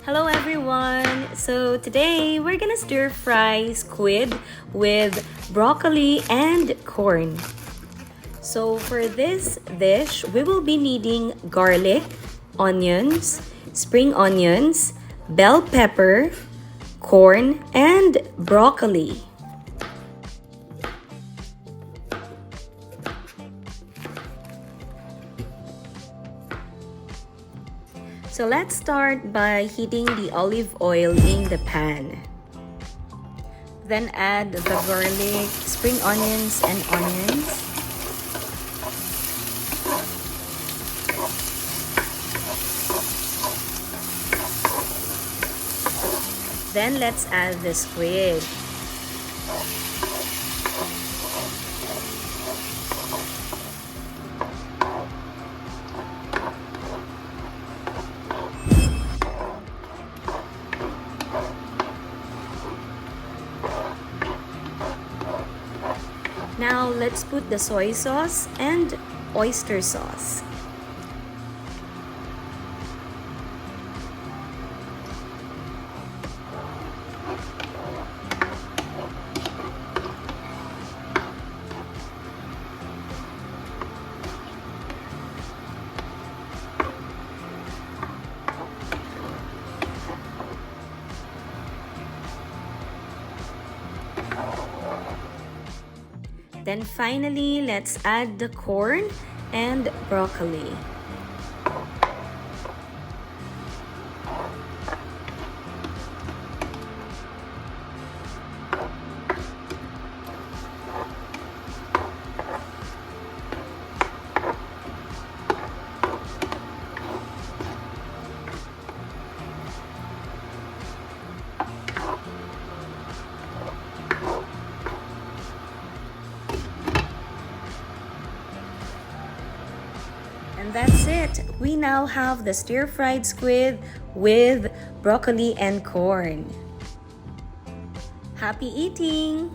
Hello everyone! So today we're gonna stir fry squid with broccoli and corn. So for this dish, we will be needing garlic, onions, spring onions, bell pepper, corn, and broccoli. So let's start by heating the olive oil in the pan. Then add the garlic, spring onions, and onions. Then let's add the squid. Now let's put the soy sauce and oyster sauce. Then finally, let's add the corn and broccoli. And that's it. We now have the stir-fried squid with broccoli and corn. Happy eating!